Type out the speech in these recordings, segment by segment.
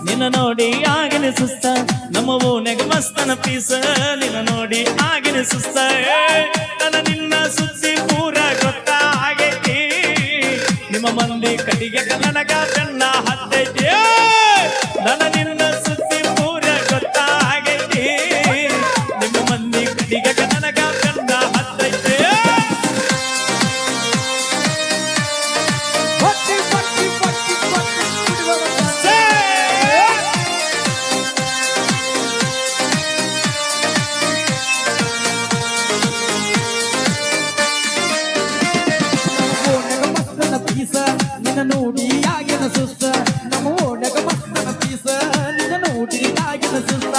ನಿನ್ನ ನೋಡಿ ಆಗಿನ ಸುಸ್ತ ನಮ್ಮ ಓನೆಗ ಮಸ್ತನ ಪೀಸ ನಿನ್ನ ನೋಡಿ ಆಗಿನ ಸುಸ್ತ ನನ್ನ ನಿನ್ನ ಸುದ್ದಿ ಪೂರ ಗೊತ್ತ ಆಗೈತಿ ನಿಮ್ಮ ಮಂದಿ ಕಡಿಗೆ ಕನ್ನಡಗ ಬೆನ್ನ ಹತ್ತೈತಿ ನನ್ನ ನಿನ್ನ ಸುದ್ದಿ ಪೂರ ಗೊತ್ತ ಆಗೈತಿ ನಿಮ್ಮ ಮಂದಿ ಕಡಿಗೆ ಕನ್ನಡಗ ಬೆನ್ನ ಹತ್ತೈತಿ ನಿನ್ನ ನೋಡಿ ಆಗಿನ ಸುಸ್ತ ನಮ್ಮ ಓಣಗ ಮಸ್ತನ ಪೀಸ ನಿನ್ನ ನೋಡಿ ಆಗಿನ ಸುಸ್ತ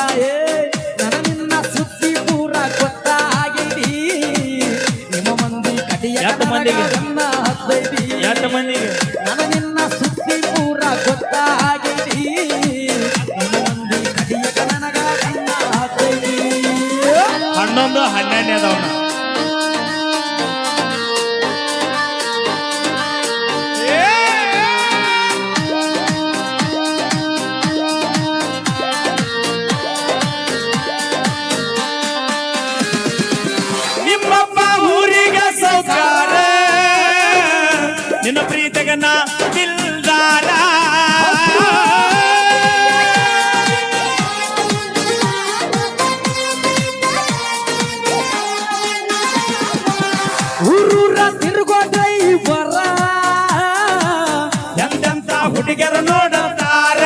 ನನ್ನ ನಿನ್ನ ಸುದ್ದಿ ಪೂರ ಗೊತ್ತ ಆಗೈತಿ ನಿಮ್ಮ ಮಂದಿ ಕಡಿಯ ಕನ್ನ ಹತ್ತೈತಿ ನನ್ನ ನಿನ್ನ ಸುದ್ದಿ ಪೂರ ಗೊತ್ತ ಆಗೈತಿ ನಿಮ್ಮ ಮಂದಿ ಕಡಿಯ ಕನ್ನಗ ಕನ್ನ ಹತ್ತೈತಿ 11 12 ಅದಾವಣ ನಿನ್ನ ಪ್ರೀತಿಗ ನಾ ದಿಲ್ದಾರ ಊರೂರ ತಿರುಗೋ ಡ್ರೈವರ ಎಂತೆಂತ ಹುಡುಗರ ನೋಡುತ್ತಾರ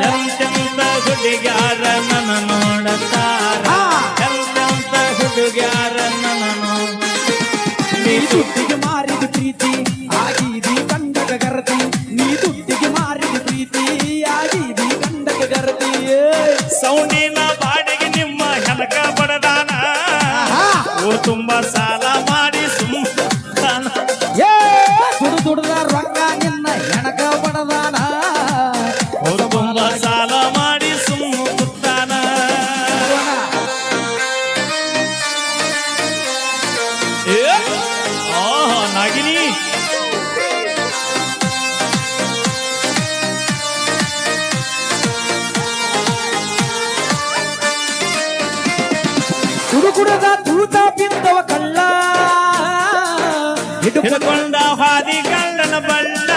ಎಂತೆಂತ ಹುಡುಗ್ಯಾರ ನನ್ನ ನೋಡುತ್ತಾರ ಎಂತೆಂತ ಹುಡುಗ್ಯಾರ ನನ್ನ ನೀ ದುಡ್ಡಿಗೆ ಮಾರಿದ ಪ್ರೀತಿ ಆಗಿದಿ ಗಂಡಗ ಗರತಿ ನೀ ದುಡ್ಡಿಗೆ ಮಾರಿದ ಪ್ರೀತಿ ಆಗಿದಿ ಗಂಡಗ ಗರತಿ ಸೌಂಡಿನ ಬಾಡಿಗೆ ನಿಮ್ಮ ಹೆನಕ ಬಡದಾನ ಊರು ತುಂಬಾ ಸಾಲ ಮಾಡಿ ಸುಮ್ಮನ ದುಡ್ದ ರೊಕ್ಕ ನಿನ್ನ ಹೆಣಕ ಬಡದಾನ ಊರು ತುಂಬಾ ಸಾಲ ಮಾಡಿ ಸುಮ್ಮುತ್ತಾನ ನಾಗಿನಿ ಕುಡುಕುಡದ ತೂತ ಬಿದ್ದವ ಕಳ್ಳ ಹಿಡ್ಕೊಂಡ ಹಾದಿ ಕಳ್ಳನ ಬಳ್ಳ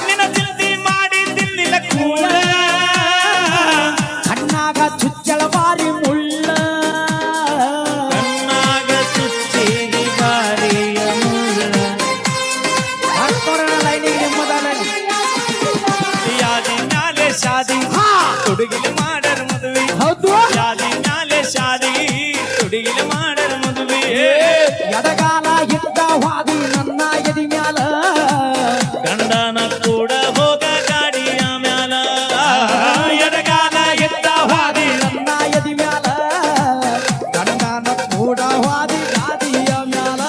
ನಿನ್ನ ತಿಲ್ದಿ ಮಾಡಿ ತಿನ್ನಿಲ್ಲ ಕೂಳ ಕಣ್ಣಾಗ ಚುಚ್ಚಳ ಬಾರಿ ಮುಳ್ಳ ಕಣ್ಣಾಗ ಚುಚ್ಚಿಗೆ ಬಾರಿಯ ಮುಳ್ಳ ಲೈನಿಗೆ ಮೊದಲ ಯಾದಿ ನಾಲೆ ಶಾದಿ ಹುಡುಗಿಲೆ ಮಾಡರ ಮದುವೆ ಹೌದು ಯಾದಿ ನಾಲೆ ಶಾದಿ ಹುಡುಗಿಲೆ ಮಾಡರ ಮದುವೆ ಎಡಗಾಲ ಇದ್ದ ವಾದಿ ನನ್ನ ಎದಿ ಮ್ಯಾಲ ಗಂಡನ ಕೂಡ ಹೋಗ ಗಾಡಿಯ ಮ್ಯಾಲ ಎಡಗಾಲ ಎದ್ದ ಹಾದಿ ನನ್ನ ಎದಿ ಮ್ಯಾಲ ಗಂಡನ ಕೂಡ ವಾದಿ ಗಾದಿಯ ಮ್ಯಾಲ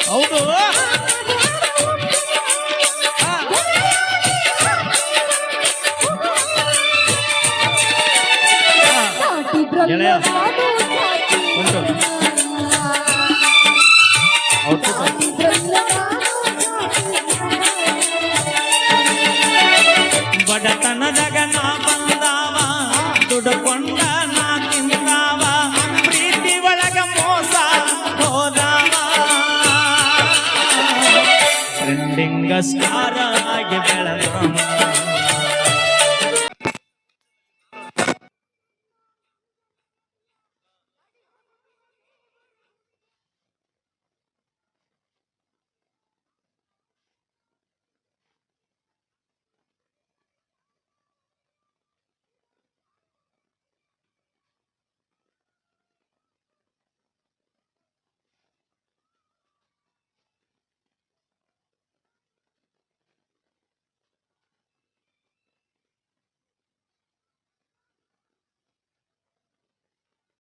ಹೌದು ಗೆಳೆಯ ಉಂಟು ಬಡತನದಾಗ ನಾ ಬಂದಾವ ದುಡ್ಕೊಂಡ ನಾ ತಿಂದಾವ ಪ್ರೀತಿ ಒಳಗ ಮೋಸ ಹೋದಾವ ಟ್ರೆಂಡಿಂಗ್ ಸ್ಟಾರ್ ಆಗಿ ಬೆಳೆದಾವ